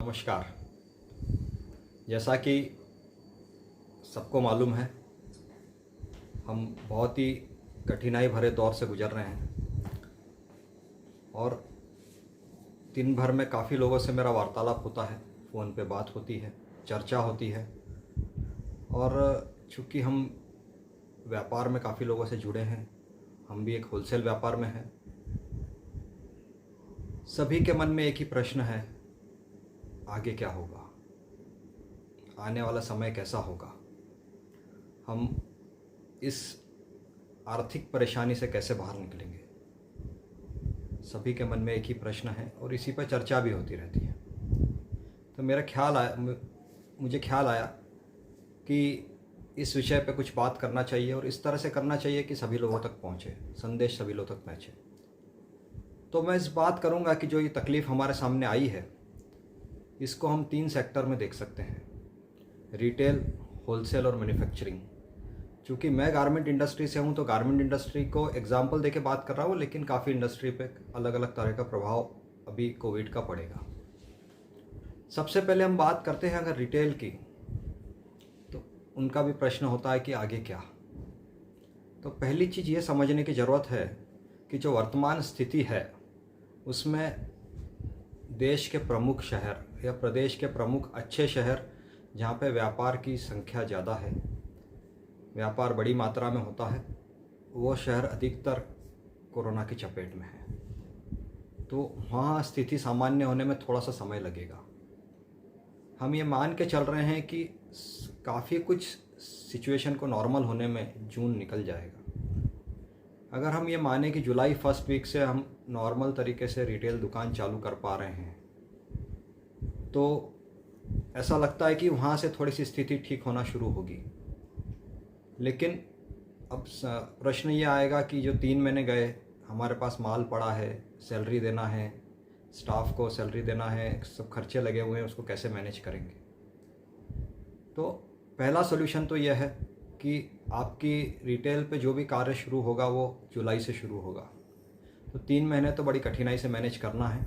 नमस्कार। जैसा कि सबको मालूम है, हम बहुत ही कठिनाई भरे दौर से गुज़र रहे हैं और दिन भर में काफ़ी लोगों से मेरा वार्तालाप होता है, फ़ोन पे बात होती है, चर्चा होती है। और चूँकि हम व्यापार में काफ़ी लोगों से जुड़े हैं, हम भी एक होलसेल व्यापार में हैं, सभी के मन में एक ही प्रश्न है, आगे क्या होगा, आने वाला समय कैसा होगा, हम इस आर्थिक परेशानी से कैसे बाहर निकलेंगे। सभी के मन में एक ही प्रश्न है और इसी पर चर्चा भी होती रहती है। तो मुझे ख्याल आया कि इस विषय पे कुछ बात करना चाहिए और इस तरह से करना चाहिए कि सभी लोगों तक पहुँचे, संदेश सभी लोगों तक पहुँचे। तो मैं इस बात करूँगा कि जो ये तकलीफ़ हमारे सामने आई है, इसको हम 3 सेक्टर में देख सकते हैं: रिटेल, होलसेल और मैन्युफैक्चरिंग। चूँकि मैं गारमेंट इंडस्ट्री से हूँ तो गारमेंट इंडस्ट्री को एग्जांपल देके बात कर रहा हूँ, लेकिन काफ़ी इंडस्ट्री पे अलग अलग तरह का प्रभाव अभी कोविड का पड़ेगा। सबसे पहले हम बात करते हैं अगर रिटेल की, तो उनका भी प्रश्न होता है कि आगे क्या। तो पहली चीज़ ये समझने की ज़रूरत है कि जो वर्तमान स्थिति है उसमें देश के प्रमुख शहर या प्रदेश के प्रमुख अच्छे शहर जहाँ पे व्यापार की संख्या ज़्यादा है, व्यापार बड़ी मात्रा में होता है, वो शहर अधिकतर कोरोना की चपेट में है। तो वहाँ स्थिति सामान्य होने में थोड़ा सा समय लगेगा। हम ये मान के चल रहे हैं कि काफ़ी कुछ सिचुएशन को नॉर्मल होने में जून निकल जाएगा। अगर हम ये माने कि जुलाई फर्स्ट वीक से हम नॉर्मल तरीके से रिटेल दुकान चालू कर पा रहे हैं, तो ऐसा लगता है कि वहाँ से थोड़ी सी स्थिति ठीक होना शुरू होगी। लेकिन अब प्रश्न ये आएगा कि जो 3 महीने गए, हमारे पास माल पड़ा है, सैलरी देना है, स्टाफ को सैलरी देना है, सब खर्चे लगे हुए हैं, उसको कैसे मैनेज करेंगे। तो पहला सॉल्यूशन तो यह है कि आपकी रिटेल पे जो भी कार्य शुरू होगा वो जुलाई से शुरू होगा। तो 3 महीने तो बड़ी कठिनाई से मैनेज करना है।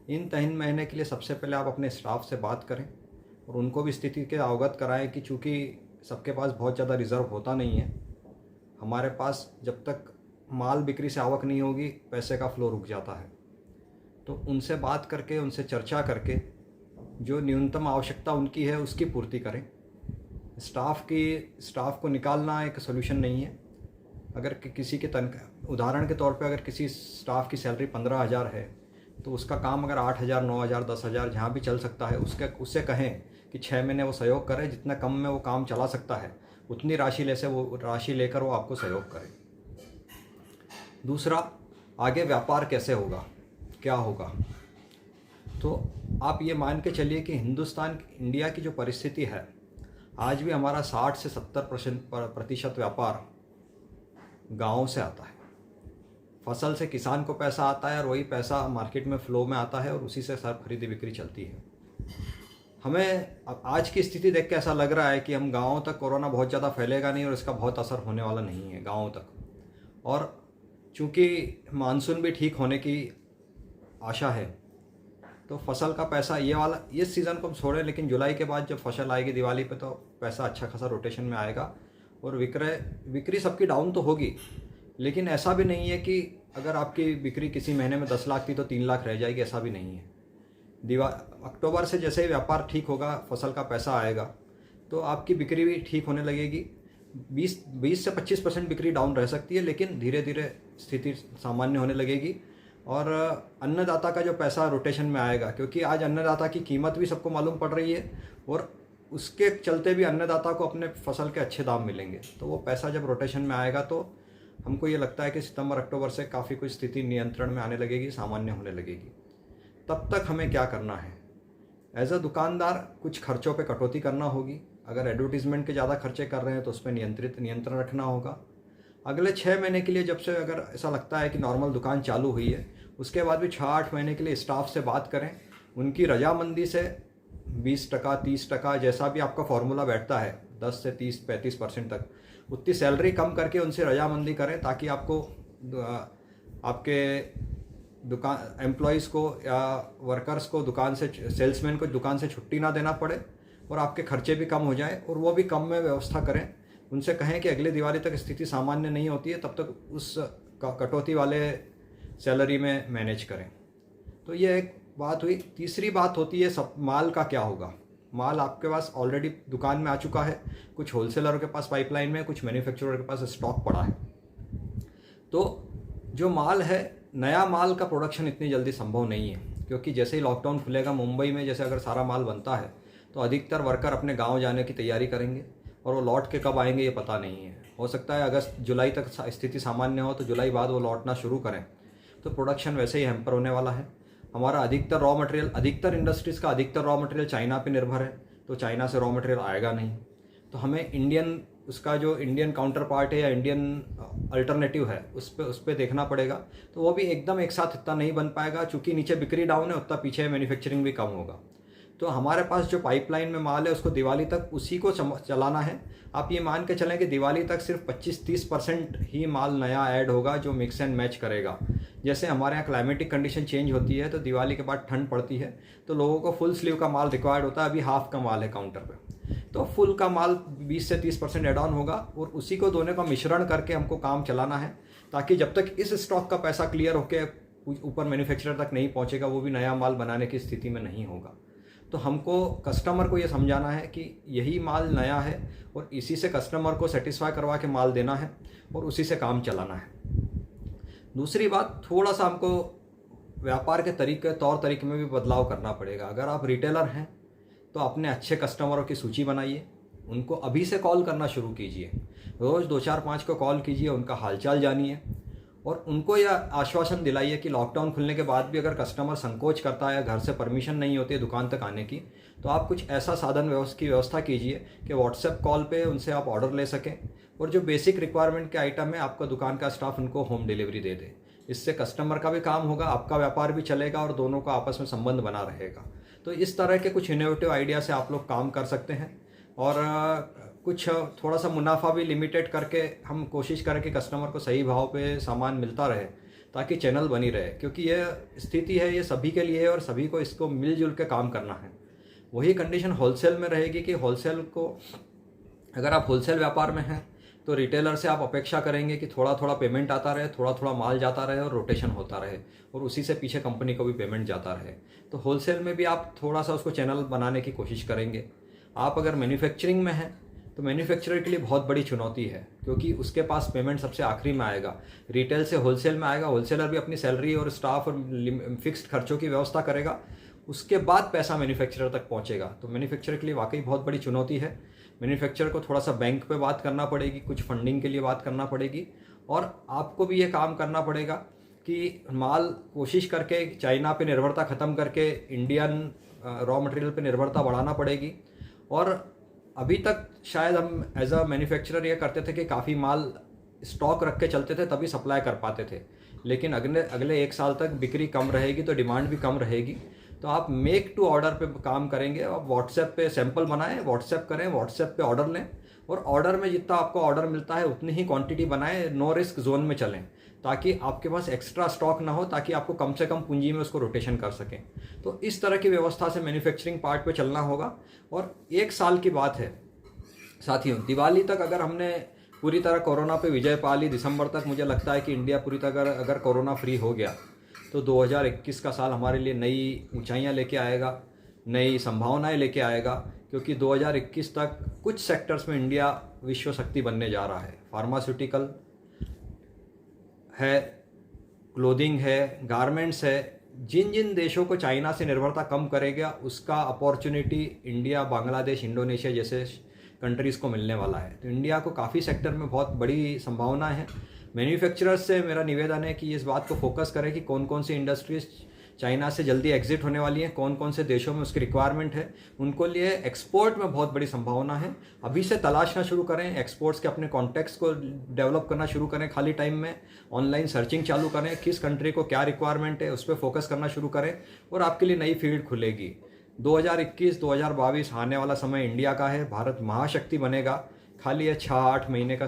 इन 3 महीने के लिए सबसे पहले आप अपने स्टाफ से बात करें और उनको भी स्थिति के अवगत कराएं कि चूँकि सबके पास बहुत ज़्यादा रिज़र्व होता नहीं है, हमारे पास जब तक माल बिक्री से आवक नहीं होगी पैसे का फ्लो रुक जाता है। तो उनसे बात करके, उनसे चर्चा करके जो न्यूनतम आवश्यकता उनकी है उसकी पूर्ति करें। स्टाफ को निकालना एक सॉल्यूशन नहीं है। अगर किसी के उदाहरण के तौर पे अगर किसी स्टाफ की सैलरी 15,000 है तो उसका काम अगर 8,000, 9,000, 10,000 जहाँ भी चल सकता है, उससे कहें कि 6 महीने वो सहयोग करे, जितना कम में वो काम चला सकता है उतनी राशि लेकर वो आपको सहयोग करे। दूसरा, आगे व्यापार कैसे होगा, क्या होगा। तो आप ये मान के चलिए कि इंडिया की जो परिस्थिति है, आज भी हमारा 60 से 70% व्यापार गाँव से आता है। फसल से किसान को पैसा आता है और वही पैसा मार्केट में फ्लो में आता है और उसी से सब खरीदी बिक्री चलती है। हमें अब आज की स्थिति देख के ऐसा लग रहा है कि हम गाँव तक कोरोना बहुत ज़्यादा फैलेगा नहीं और इसका बहुत असर होने वाला नहीं है गाँव तक। और चूँकि मानसून भी ठीक होने की आशा है, तो फसल का पैसा ये सीज़न को हम छोड़ें, लेकिन जुलाई के बाद जब फसल आएगी दिवाली पे, तो पैसा अच्छा खासा रोटेशन में आएगा और बिक्री सबकी डाउन तो होगी। लेकिन ऐसा भी नहीं है कि अगर आपकी बिक्री किसी महीने में 10 लाख थी तो 3 लाख रह जाएगी, ऐसा भी नहीं है। अक्टूबर से जैसे ही व्यापार ठीक होगा, फसल का पैसा आएगा, तो आपकी बिक्री भी ठीक होने लगेगी। 20 से 25% बिक्री डाउन रह सकती है, लेकिन धीरे धीरे स्थिति सामान्य होने लगेगी। और अन्नदाता का जो पैसा रोटेशन में आएगा, क्योंकि आज अन्नदाता की कीमत भी सबको मालूम पड़ रही है और उसके चलते भी अन्नदाता को अपने फसल के अच्छे दाम मिलेंगे। तो वो पैसा जब रोटेशन में आएगा तो हमको ये लगता है कि सितंबर अक्टूबर से काफ़ी कुछ स्थिति नियंत्रण में आने लगेगी, सामान्य होने लगेगी। तब तक हमें क्या करना है, एज अ दुकानदार कुछ खर्चों पे कटौती करना होगी। अगर एडवर्टीजमेंट के ज़्यादा खर्चे कर रहे हैं तो उस पर नियंत्रण रखना होगा। अगले 6 महीने के लिए, जब से अगर ऐसा लगता है कि नॉर्मल दुकान चालू हुई है, उसके बाद भी 6-8 महीने के लिए स्टाफ से बात करें, उनकी रजामंदी से 20%, 30%, जैसा भी आपका फॉर्मूला बैठता है, 10 से 30-35% तक उतनी सैलरी कम करके उनसे रजामंदी करें, ताकि आपको आपके दुकान एम्प्लॉयज़ को या वर्कर्स को दुकान से, सेल्समैन को दुकान से छुट्टी ना देना पड़े और आपके खर्चे भी कम हो जाएं और वो भी कम में व्यवस्था करें। उनसे कहें कि अगले दिवाली तक स्थिति सामान्य नहीं होती है तब तक उस कटौती वाले सैलरी में मैनेज करें। तो ये एक बात हुई। तीसरी बात होती है सब माल का क्या होगा। माल आपके पास ऑलरेडी दुकान में आ चुका है, कुछ होलसेलरों के पास पाइपलाइन में, कुछ मैन्युफैक्चरर के पास स्टॉक पड़ा है। तो जो माल है, नया माल का प्रोडक्शन इतनी जल्दी संभव नहीं है, क्योंकि जैसे ही लॉकडाउन खुलेगा मुंबई में जैसे अगर सारा माल बनता है तो अधिकतर वर्कर अपने गांव जाने की तैयारी करेंगे और वो लौट के कब आएंगे ये पता नहीं है। हो सकता है अगस्त जुलाई तक स्थिति सामान्य हो तो जुलाई बाद वो लौटना शुरू करें, तो प्रोडक्शन वैसे ही हैम्पर होने वाला है। हमारा अधिकतर रॉ मटेरियल, अधिकतर इंडस्ट्रीज़ का अधिकतर रॉ मटेरियल चाइना पे निर्भर है, तो चाइना से रॉ मटेरियल आएगा नहीं। तो हमें इंडियन, उसका जो इंडियन काउंटर पार्ट है या इंडियन अल्टरनेटिव है उस पर देखना पड़ेगा। तो वो भी एकदम एक साथ इतना नहीं बन पाएगा, चूँकि नीचे बिक्री डाउन है उतना पीछे मैन्युफैक्चरिंग भी कम होगा। तो हमारे पास जो पाइपलाइन में माल है उसको दिवाली तक उसी को चलाना है। आप ये मान के चलें कि दिवाली तक सिर्फ 25-30% ही माल नया ऐड होगा जो मिक्स एंड मैच करेगा। जैसे हमारे यहाँ क्लाइमेटिक कंडीशन चेंज होती है तो दिवाली के बाद ठंड पड़ती है तो लोगों को फुल स्लीव का माल रिक्वायर्ड होता है, अभी हाफ का माल है काउंटर पे, तो फुल का माल 20 से 30% एड ऑन होगा और उसी को दोनों का मिश्रण करके हमको काम चलाना है, ताकि जब तक इस स्टॉक का पैसा क्लियर होकर ऊपर मैन्युफैक्चरर तक नहीं पहुँचेगा वो भी नया माल बनाने की स्थिति में नहीं होगा। तो हमको कस्टमर को ये समझाना है कि यही माल नया है और इसी से कस्टमर को सेटिस्फाई करवा के माल देना है और उसी से काम चलाना है। दूसरी बात, थोड़ा सा हमको व्यापार के तरीके, तौर तरीके में भी बदलाव करना पड़ेगा। अगर आप रिटेलर हैं तो अपने अच्छे कस्टमरों की सूची बनाइए, उनको अभी से कॉल करना शुरू कीजिए, रोज़ 2-4-5 को कॉल कीजिए, उनका हालचाल जानिए और उनको यह आश्वासन दिलाइए कि लॉकडाउन खुलने के बाद भी अगर कस्टमर संकोच करता है, घर से परमिशन नहीं होती है दुकान तक आने की, तो आप कुछ ऐसा साधन की व्यवस्था कीजिए कि व्हाट्सएप कॉल पे उनसे आप ऑर्डर ले सकें और जो बेसिक रिक्वायरमेंट के आइटम है आपका दुकान का स्टाफ उनको होम डिलीवरी दे दे। इससे कस्टमर का भी काम होगा, आपका व्यापार भी चलेगा और दोनों का आपस में संबंध बना रहेगा। तो इस तरह के कुछ इनोवेटिव आइडिया से आप लोग काम कर सकते हैं और कुछ थोड़ा सा मुनाफा भी लिमिटेड करके हम कोशिश करें कि कस्टमर को सही भाव पे सामान मिलता रहे, ताकि चैनल बनी रहे, क्योंकि ये स्थिति है ये सभी के लिए है और सभी को इसको मिलजुल के काम करना है। वही कंडीशन होलसेल में रहेगी कि होलसेल को, अगर आप होलसेल व्यापार में हैं तो रिटेलर से आप अपेक्षा करेंगे कि थोड़ा थोड़ा पेमेंट आता रहे, थोड़ा थोड़ा माल जाता रहे और रोटेशन होता रहे और उसी से पीछे कंपनी को भी पेमेंट जाता रहे। तो होलसेल में भी आप थोड़ा सा उसको चैनल बनाने की कोशिश करेंगे। आप अगर मैन्युफैक्चरिंग में हैं तो मैन्युफैक्चरर के लिए बहुत बड़ी चुनौती है, क्योंकि उसके पास पेमेंट सबसे आखिरी में आएगा, रिटेल से होलसेल में आएगा। होलसेलर भी अपनी सैलरी और स्टाफ और फिक्स्ड खर्चों की व्यवस्था करेगा, उसके बाद पैसा मैन्युफैक्चरर तक पहुंचेगा। तो मैन्युफैक्चरर के लिए वाकई बहुत बड़ी चुनौती है। मैन्युफैक्चरर को थोड़ा सा बैंक पे बात करना पड़ेगी, कुछ फंडिंग के लिए बात करना पड़ेगी और आपको भी ये काम करना पड़ेगा कि माल कोशिश करके चाइना पे निर्भरता ख़त्म करके इंडियन रॉ मटेरियल पे निर्भरता बढ़ाना पड़ेगी। और अभी तक शायद हम एज अ मैन्युफैक्चरर ये करते थे कि काफ़ी माल स्टॉक रख के चलते थे तभी सप्लाई कर पाते थे, लेकिन अगले 1 साल तक बिक्री कम रहेगी तो डिमांड भी कम रहेगी। तो आप मेक टू ऑर्डर पे काम करेंगे, आप व्हाट्सएप पे सैंपल बनाएं, व्हाट्सएप करें, व्हाट्सएप पे ऑर्डर लें और ऑर्डर में जितना आपको ऑर्डर मिलता है उतनी ही क्वांटिटी बनाएं, नो रिस्क जोन में चलें, ताकि आपके पास एक्स्ट्रा स्टॉक ना हो, ताकि आपको कम से कम पूंजी में उसको रोटेशन कर सकें। तो इस तरह की व्यवस्था से मैन्युफैक्चरिंग पार्ट पे चलना होगा। और 1 साल की बात है साथियों, दिवाली तक अगर हमने पूरी तरह कोरोना पे विजय पा ली, दिसंबर तक मुझे लगता है कि इंडिया पूरी तरह अगर कोरोना फ्री हो गया तो 2021 का साल हमारे लिए नई ऊंचाइयां लेके आएगा, नई संभावनाएं लेके आएगा, क्योंकि 2021 तक कुछ सेक्टर्स में इंडिया विश्व शक्ति बनने जा रहा है। फार्मास्यूटिकल है, क्लोथिंग है, गारमेंट्स है। जिन जिन देशों को चाइना से निर्भरता कम करेगा उसका अपॉर्चुनिटी इंडिया, बांग्लादेश, इंडोनेशिया जैसे कंट्रीज़ को मिलने वाला है। तो इंडिया को काफ़ी सेक्टर में बहुत बड़ी संभावना है। मैन्युफैक्चरर्स से मेरा निवेदन है कि इस बात को फोकस करें कि कौन कौन सी इंडस्ट्रीज चाइना से जल्दी एग्जिट होने वाली हैं, कौन कौन से देशों में उसकी रिक्वायरमेंट है, उनको लिए एक्सपोर्ट में बहुत बड़ी संभावना है। अभी से तलाशना शुरू करें, एक्सपोर्ट्स के अपने कॉन्टेक्ट्स को डेवलप करना शुरू करें, खाली टाइम में ऑनलाइन सर्चिंग चालू करें, किस कंट्री को क्या रिक्वायरमेंट है उस पर फोकस करना शुरू करें और आपके लिए नई फील्ड खुलेगी। 2021-2022 आने वाला समय इंडिया का है, भारत महाशक्ति बनेगा। खाली ये 6-8 महीने का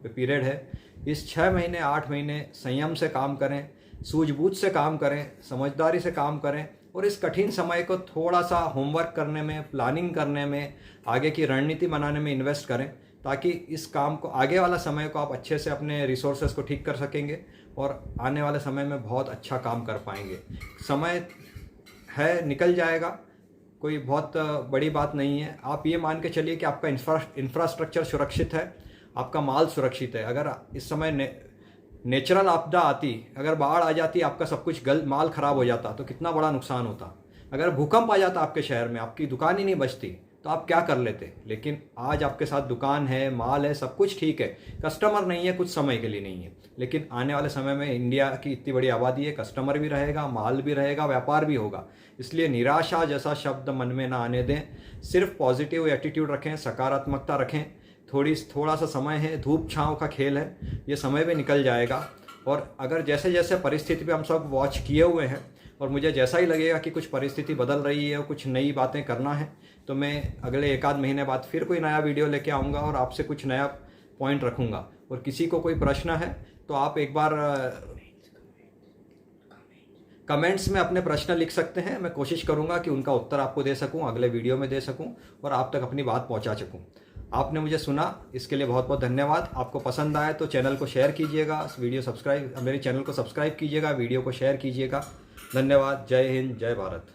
पीरियड है, इस 6 महीने 8 महीने संयम से काम करें, सूझबूझ से काम करें, समझदारी से काम करें और इस कठिन समय को थोड़ा सा होमवर्क करने में, प्लानिंग करने में, आगे की रणनीति बनाने में इन्वेस्ट करें, ताकि इस काम को, आगे वाला समय को आप अच्छे से अपने रिसोर्सेज को ठीक कर सकेंगे और आने वाले समय में बहुत अच्छा काम कर पाएंगे। समय है, निकल जाएगा, कोई बहुत बड़ी बात नहीं है। आप ये मान के चलिए कि आपका इंफ्रास्ट्रक्चर सुरक्षित है, आपका माल सुरक्षित है। अगर इस समय नेचुरल आपदा आती, अगर बाढ़ आ जाती, आपका सब कुछ माल खराब हो जाता तो कितना बड़ा नुकसान होता। अगर भूकंप आ जाता आपके शहर में, आपकी दुकान ही नहीं बचती, तो आप क्या कर लेते। लेकिन आज आपके साथ दुकान है, माल है, सब कुछ ठीक है, कस्टमर नहीं है, कुछ समय के लिए नहीं है। लेकिन आने वाले समय में इंडिया की इतनी बड़ी आबादी है, कस्टमर भी रहेगा, माल भी रहेगा, व्यापार भी होगा। इसलिए निराशा जैसा शब्द मन में ना आने दें, सिर्फ पॉजिटिव एटीट्यूड रखें, सकारात्मकता रखें। थोड़ा सा समय है, धूप छाँव का खेल है, ये समय भी निकल जाएगा। और अगर जैसे जैसे परिस्थिति पे हम सब वॉच किए हुए हैं और मुझे जैसा ही लगेगा कि कुछ परिस्थिति बदल रही है और कुछ नई बातें करना है, तो मैं अगले 1 आध महीने बाद फिर कोई नया वीडियो लेके आऊँगा और आपसे कुछ नया पॉइंट रखूँगा। और किसी को कोई प्रश्न है तो आप एक बार कमेंट्स में अपने प्रश्न लिख सकते हैं। मैं कोशिश करूंगा कि उनका उत्तर आपको दे सकूं, अगले वीडियो में दे सकूं और आप तक अपनी बात पहुंचा सकूं। आपने मुझे सुना, इसके लिए बहुत बहुत धन्यवाद। आपको पसंद आए तो चैनल को शेयर कीजिएगा, मेरे चैनल को सब्सक्राइब कीजिएगा, वीडियो को शेयर कीजिएगा। धन्यवाद। जय हिंद, जय भारत।